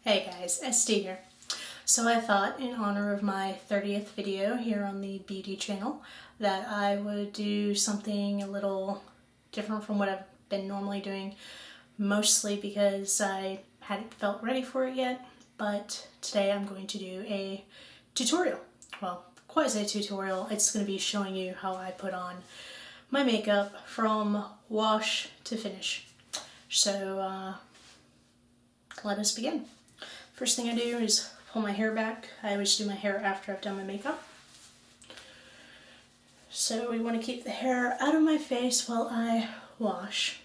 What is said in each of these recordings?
Hey guys, Esdee here. So I thought in honor of my 30th video here on the beauty channel that I would do something a little different from what I've been normally doing, mostly because I hadn't felt ready for it yet, but today I'm going to do a tutorial. Well, quasi-tutorial. It's going to be showing you how I put on my makeup from wash to finish. So let us begin. First thing I do is pull my hair back. I always do my hair after I've done my makeup. So we want to keep the hair out of my face while I wash.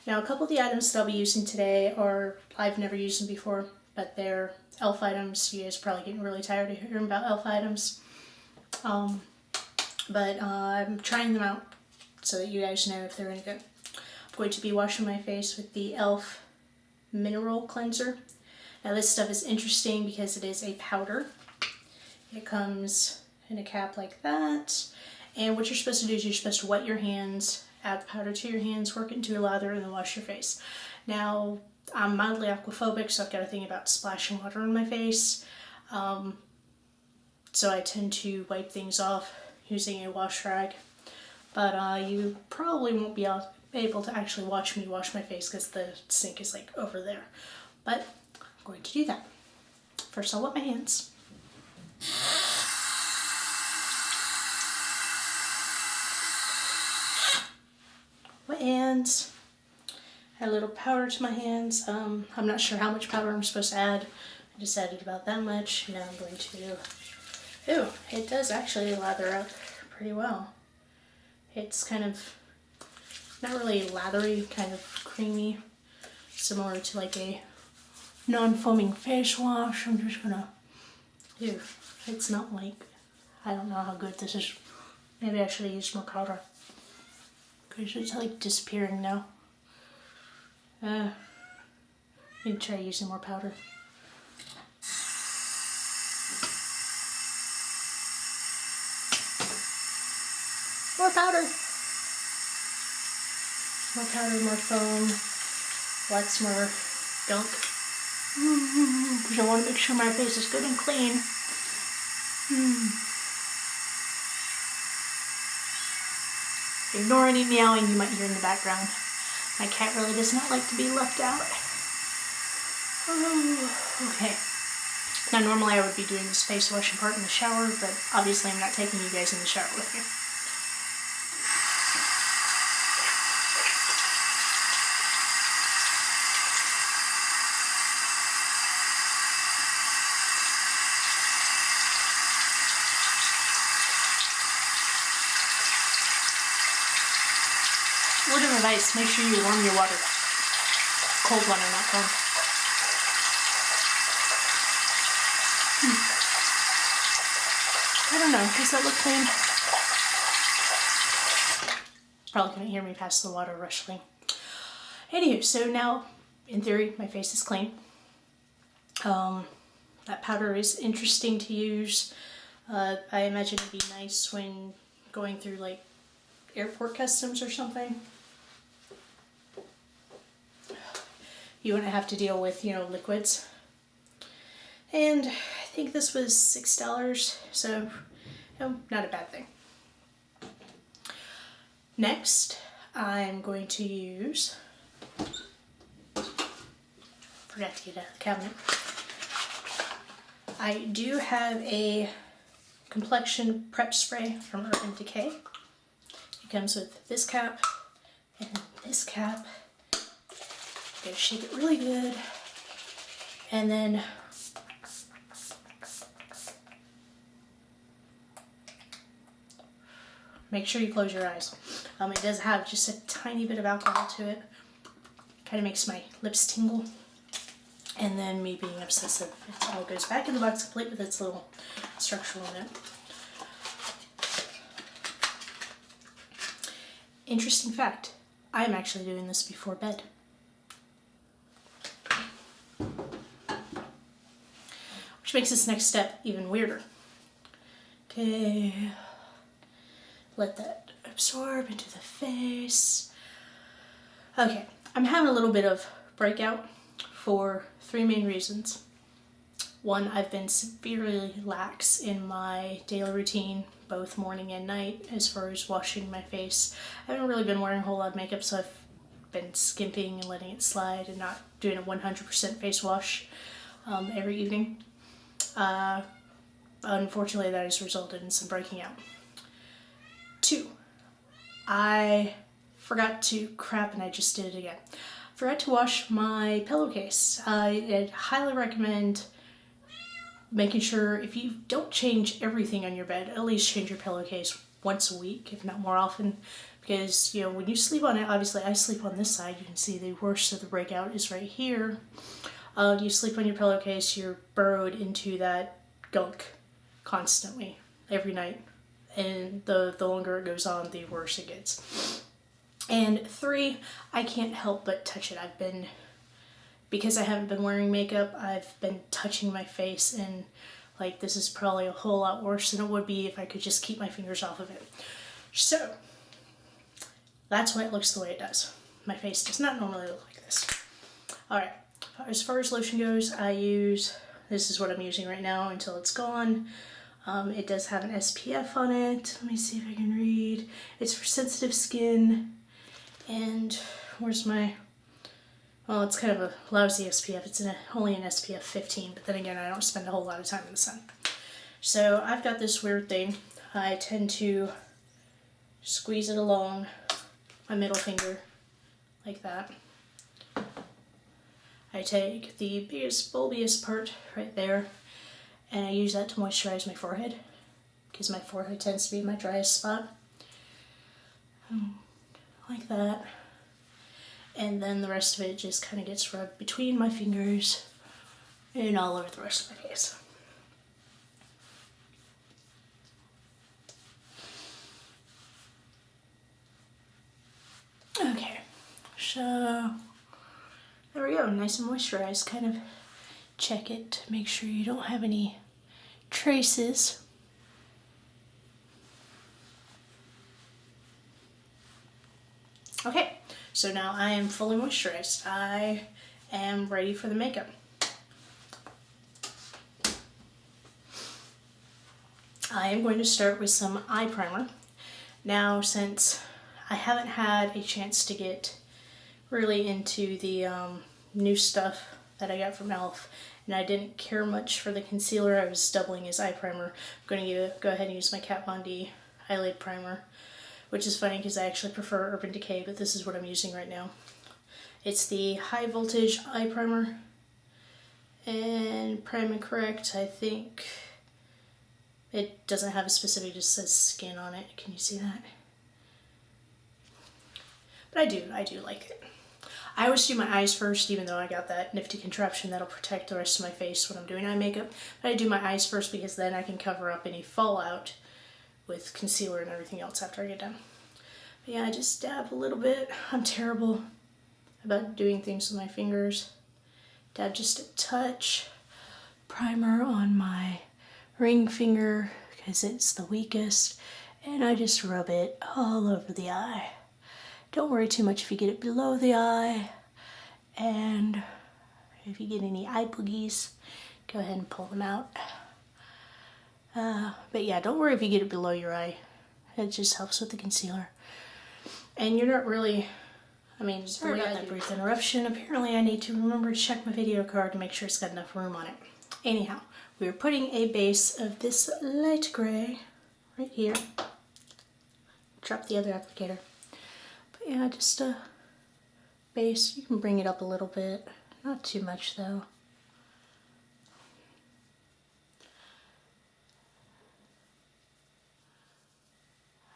Now a couple of the items that I'll be using today are, I've never used them before, but they're e.l.f. items. You guys are probably getting really tired of hearing about e.l.f. items. But I'm trying them out so that you guys know if they're any good. I'm going to be washing my face with the e.l.f. Mineral Cleanser. Now this stuff is interesting because it is a powder. It comes in a cap like that. And what you're supposed to do is you're supposed to wet your hands, add the powder to your hands, work it into a lather, and then wash your face. Now, I'm mildly aquaphobic, so I've got a thing about splashing water on my face. So I tend to wipe things off using a wash rag. But you probably won't be able to actually watch me wash my face because the sink is like over there. But I'm going to do that. First I'll wet my hands. Wet hands. Add a little powder to my hands. I'm not sure how much powder I'm supposed to add. I just added about that much. Now I'm going to... Ooh, it does actually lather up pretty well. It's kind of not really lathery, kind of creamy, similar to like a non-foaming face wash. I'm just gonna, ew, it's not like, I don't know how good this is. Maybe I should have used more powder because it's like disappearing now. Maybe try using more powder. More powder! More powder, more foam, lots more gunk. Because I want to make sure my face is good and clean. Ignore any meowing you might hear in the background. My cat really does not like to be left out. Oh, okay. Now normally I would be doing this face washing part in the shower, but obviously I'm not taking you guys in the shower with me. Word of advice, make sure you warm your water. Cold water, not cold. I don't know, does that look clean? Probably couldn't hear me past the water rushing. Anywho, so now, in theory, my face is clean. That powder is interesting to use. I imagine it'd be nice when going through like airport customs or something. You wouldn't have to deal with, you know, liquids. And I think this was $6, so you know, not a bad thing. Next, I'm going to use, forgot to get out of the cabinet. I do have a complexion prep spray from Urban Decay. It comes with this cap and this cap. Gotta shake it really good, and then make sure you close your eyes. It does have just a tiny bit of alcohol to it. Kind of makes my lips tingle. And then me being obsessive, it all goes back in the box complete with its little structural note. Interesting fact, I'm actually doing this before bed. Which makes this next step even weirder. Okay, let that absorb into the face. Okay, I'm having a little bit of breakout for three main reasons. One, I've been severely lax in my daily routine, both morning and night, as far as washing my face. I haven't really been wearing a whole lot of makeup, so I've been skimping and letting it slide and not doing a 100% face wash every evening. Unfortunately, that has resulted in some breaking out. Two, I forgot to, and I just did it again. Forgot to wash my pillowcase. I'd highly recommend making sure, if you don't change everything on your bed, at least change your pillowcase once a week, if not more often, because, you know, when you sleep on it, obviously I sleep on this side, you can see the worst of the breakout is right here. You sleep on your pillowcase, you're burrowed into that gunk constantly, every night, and the longer it goes on, the worse it gets. And three, I can't help but touch it. Because I haven't been wearing makeup, I've been touching my face, and like, this is probably a whole lot worse than it would be if I could just keep my fingers off of it. So that's why it looks the way it does. My face does not normally look like this. Alright, as far as lotion goes, this is what I'm using right now until it's gone. It does have an SPF on it. Let me see if I can read. It's for sensitive skin. And where's my... Well, it's kind of a lousy SPF. It's only an SPF 15, but then again, I don't spend a whole lot of time in the sun. So I've got this weird thing. I tend to squeeze it along my middle finger, like that. I take the biggest, bulbiest part right there, and I use that to moisturize my forehead, because my forehead tends to be my driest spot. Like that. And then the rest of it just kind of gets rubbed between my fingers and all over the rest of my face. Okay, so there we go, nice and moisturized. Kind of check it to make sure you don't have any traces. Okay, so now I am fully moisturized. I am ready for the makeup. I am going to start with some eye primer. Now, since I haven't had a chance to get really into the new stuff that I got from e.l.f., and I didn't care much for the concealer, I was doubling as eye primer. I'm going to go ahead and use my Kat Von D eyelid primer, which is funny because I actually prefer Urban Decay, but this is what I'm using right now. It's the High Voltage Eye Primer, and Prime and Correct, I think it doesn't have a specific, it just says skin on it. Can you see that? But I do like it. I always do my eyes first, even though I got that nifty contraption that'll protect the rest of my face when I'm doing eye makeup. But I do my eyes first because then I can cover up any fallout with concealer and everything else after I get done. But yeah, I just dab a little bit. I'm terrible about doing things with my fingers. Dab just a touch. Primer on my ring finger because it's the weakest, and I just rub it all over the eye. Don't worry too much if you get it below the eye, and if you get any eye boogies, go ahead and pull them out. But yeah, don't worry if you get it below your eye. It just helps with the concealer. And you're not really, sorry about that brief interruption. Apparently I need to remember to check my video card to make sure it's got enough room on it. Anyhow, we're putting a base of this light gray right here. Drop the other applicator. But yeah, just a base. You can bring it up a little bit. Not too much though.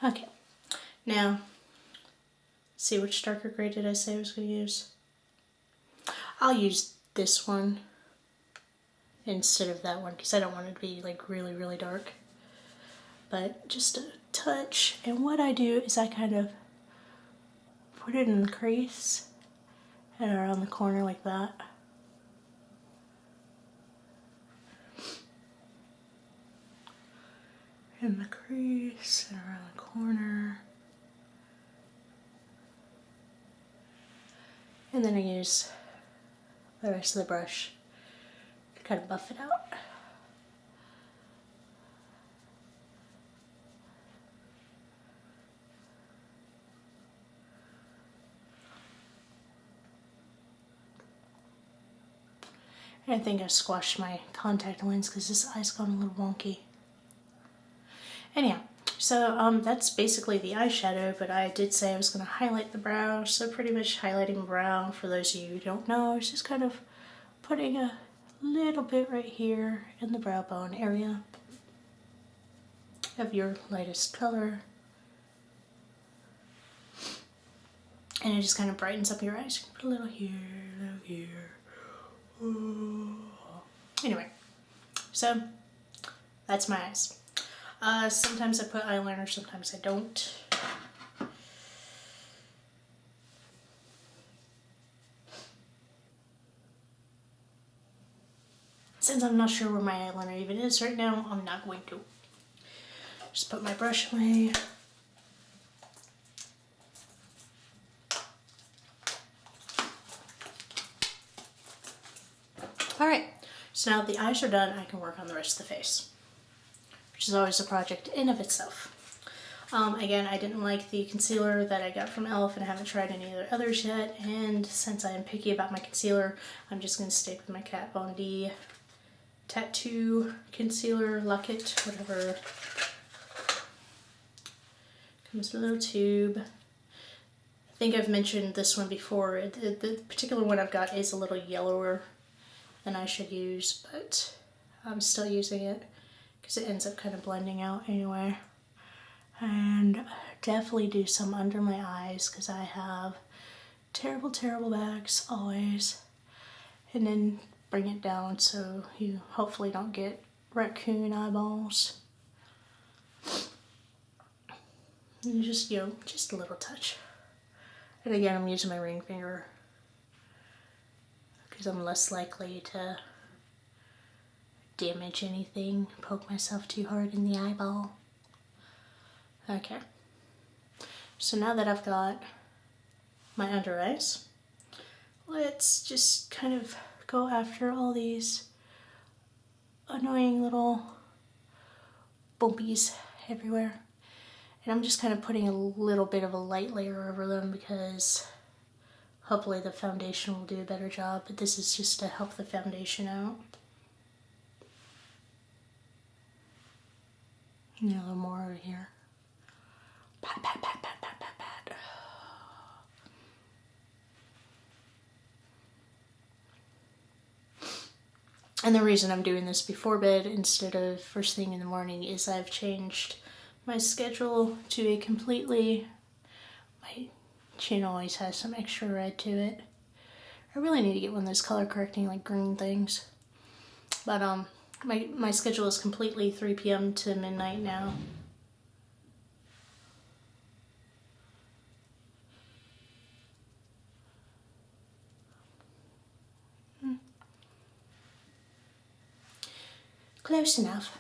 Okay, now, see which darker gray did I say I was going to use? I'll use this one instead of that one because I don't want it to be like really, really dark. But just a touch, and what I do is I kind of put it in the crease and around the corner like that. In the crease and around the corner. And then I use the rest of the brush to kind of buff it out. I think I squashed my contact lens because this eye's gone a little wonky. Anyhow, so that's basically the eyeshadow, but I did say I was going to highlight the brow, so pretty much highlighting brow, for those of you who don't know, is just kind of putting a little bit right here in the brow bone area of your lightest color. And it just kind of brightens up your eyes. Put a little here, a little here. Anyway, so that's my eyes. Sometimes I put eyeliner, sometimes I don't. Since I'm not sure where my eyeliner even is right now, I'm not going to. Just put my brush away. Alright, so now that the eyes are done, I can work on the rest of the face, which is always a project in of itself. Again, I didn't like the concealer that I got from e.l.f. and I haven't tried any of the others yet, and since I am picky about my concealer, I'm just going to stick with my Kat Von D Tattoo Concealer, Locket, whatever. Comes in a little tube. I think I've mentioned this one before. The particular one I've got is a little yellower than I should use, but I'm still using it because it ends up kind of blending out anyway. And definitely do some under my eyes because I have terrible bags always. And then bring it down so you hopefully don't get raccoon eyeballs. And just, you know, just a little touch. And again, I'm using my ring finger because I'm less likely to damage anything, poke myself too hard in the eyeball. Okay, so now that I've got my under eyes, let's just kind of go after all these annoying little bumpies everywhere. And I'm just kind of putting a little bit of a light layer over them because hopefully the foundation will do a better job, but this is just to help the foundation out. And a little more over here. Pat, pat, pat, pat, pat, pat, pat. And the reason I'm doing this before bed instead of first thing in the morning is I've changed my schedule to a completely, my chin always has some extra red to it. I really need to get one of those color correcting like green things. But my schedule is completely 3 p.m. to midnight now. Close enough.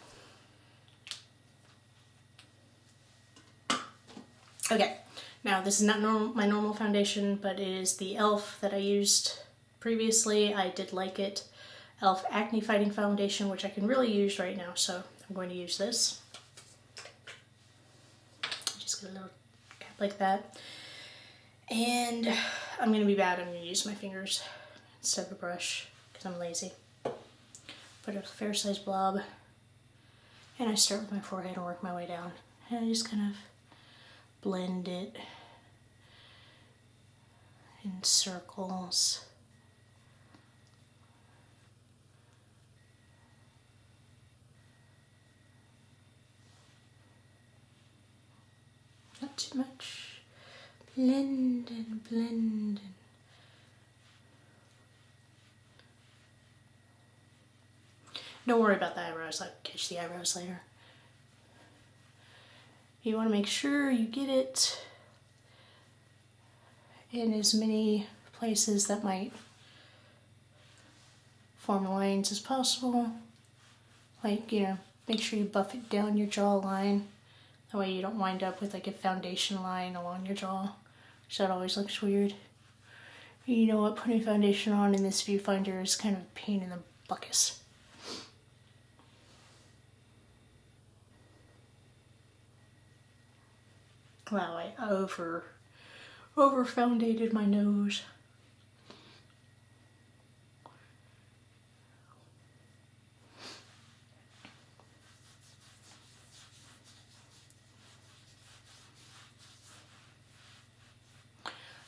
Okay, now this is not my normal foundation, but it is the e.l.f. that I used previously. I did like it. e.l.f. Acne Fighting Foundation, which I can really use right now, so I'm going to use this. Just get a little cap like that. And I'm going to be bad, I'm going to use my fingers instead of a brush, because I'm lazy. Put a fair sized blob, and I start with my forehead and work my way down. And I just kind of blend it in circles. Not too much. Blend and blend. Don't worry about the eyebrows, I'll catch the eyebrows later. You want to make sure you get it in as many places that might form lines as possible. Like, you know, make sure you buff it down your jawline. That way you don't wind up with like a foundation line along your jaw, which that always looks weird. You know what, putting foundation on in this viewfinder is kind of a pain in the buckus. Wow, I over-foundated my nose.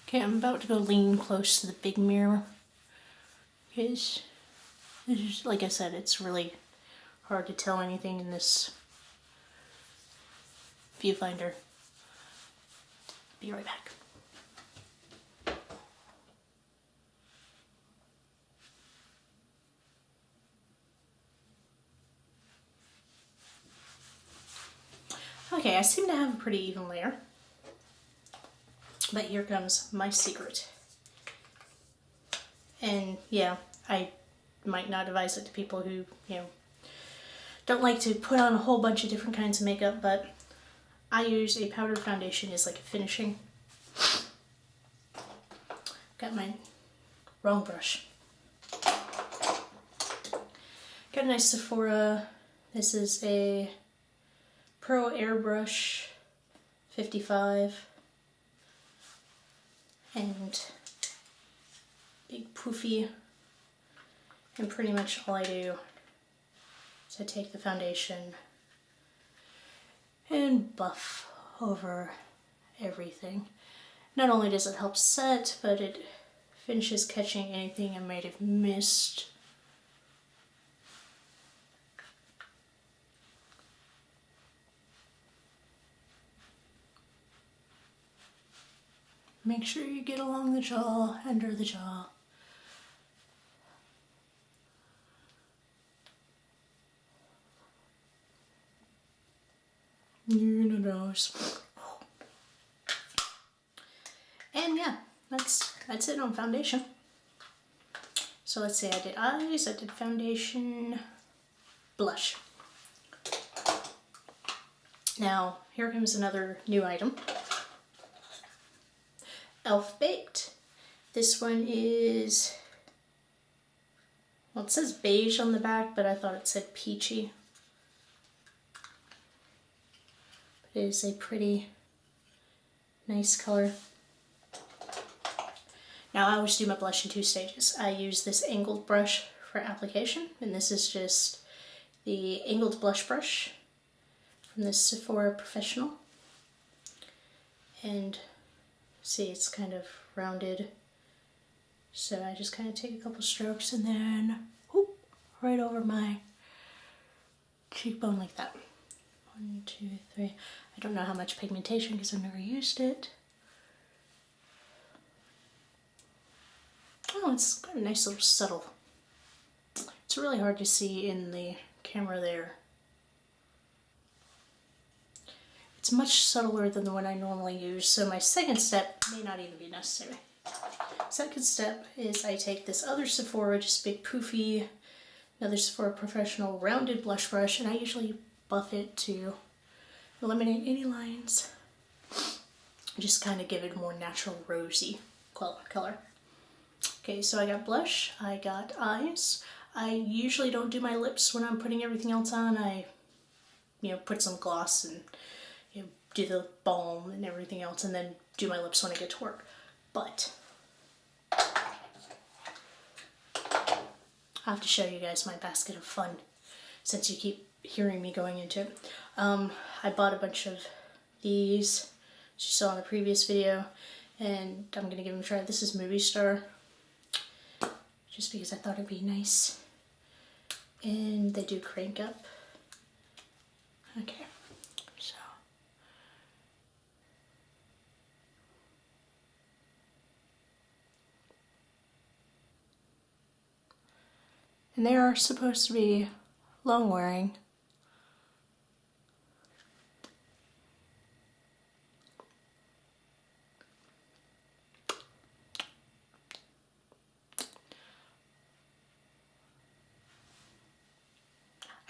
Okay, I'm about to go lean close to the big mirror because this is, like I said, it's really hard to tell anything in this viewfinder. Be right back. Okay, I seem to have a pretty even layer. But here comes my secret. And yeah, I might not advise it to people who, you know, don't like to put on a whole bunch of different kinds of makeup, but I use a powder foundation as like a finishing. Got my wrong brush. Got a nice Sephora. This is a Pro Airbrush 55. And big poofy, and pretty much all I do is I take the foundation and buff over everything. Not only does it help set, but it finishes catching anything I might have missed. Make sure you get along the jaw, under the jaw. Near the nose. And yeah, that's it on foundation. So let's see, I did eyes, I did foundation, blush. Now, here comes another new item. Elf Baked. This one is, well, it says beige on the back, but I thought it said peachy. But it is a pretty nice color. Now I always do my blush in 2 stages. I use this angled brush for application, and this is just the angled blush brush from the Sephora Professional. And see, it's kind of rounded. So I just kind of take a couple strokes and then whoop, right over my cheekbone like that. 1, 2, 3. I don't know how much pigmentation because I've never used it. Oh, it's got a nice little subtle. It's really hard to see in the camera there. It's much subtler than the one I normally use, so my second step may not even be necessary. Second step is I take this other Sephora, just big poofy, another Sephora Professional rounded blush brush, and I usually buff it to eliminate any lines. Just kind of give it a more natural rosy color. Okay, so I got blush, I got eyes. I usually don't do my lips when I'm putting everything else on. I, put some gloss and do the balm and everything else, and then do my lips when I get to work. But I have to show you guys my basket of fun since you keep hearing me going into it. I bought a bunch of these, as you saw in the previous video, and I'm gonna give them a try. This is Movie Star, just because I thought it'd be nice. And they do crank up. Okay, so. And they are supposed to be long wearing.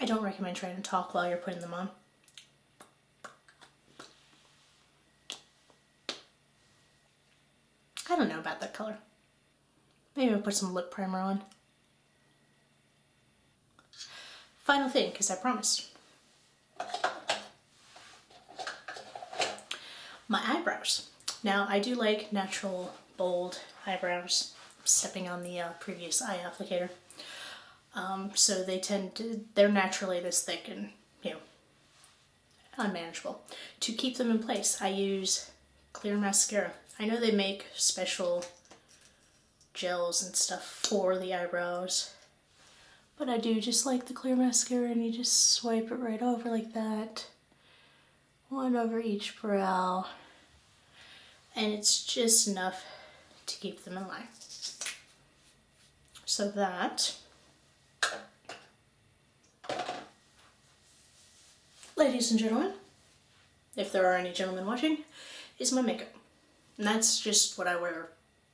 I don't recommend trying to talk while you're putting them on. I don't know about that color. put some lip primer on. Final thing, because I promised. My eyebrows. Now, I do like natural, bold eyebrows. I'm stepping on the previous eye applicator. So they're naturally this thick and, unmanageable. To keep them in place, I use clear mascara. I know they make special gels and stuff for the eyebrows, but I do just like the clear mascara, and you just swipe it right over like that. One over each brow, and it's just enough to keep them in line. So that, ladies and gentlemen, if there are any gentlemen watching, is my makeup. And that's just what I wear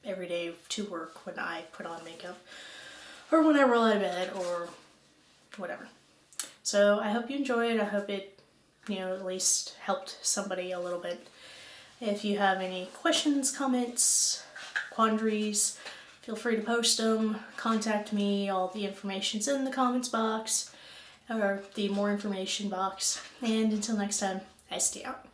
every day to work when I put on makeup, or when I roll out of bed, or whatever. So I hope you enjoyed. I hope it, at least helped somebody a little bit. If you have any questions, comments, quandaries, feel free to post them, contact me. All the information's in the comments box, or the more information box. And until next time, Esdee out.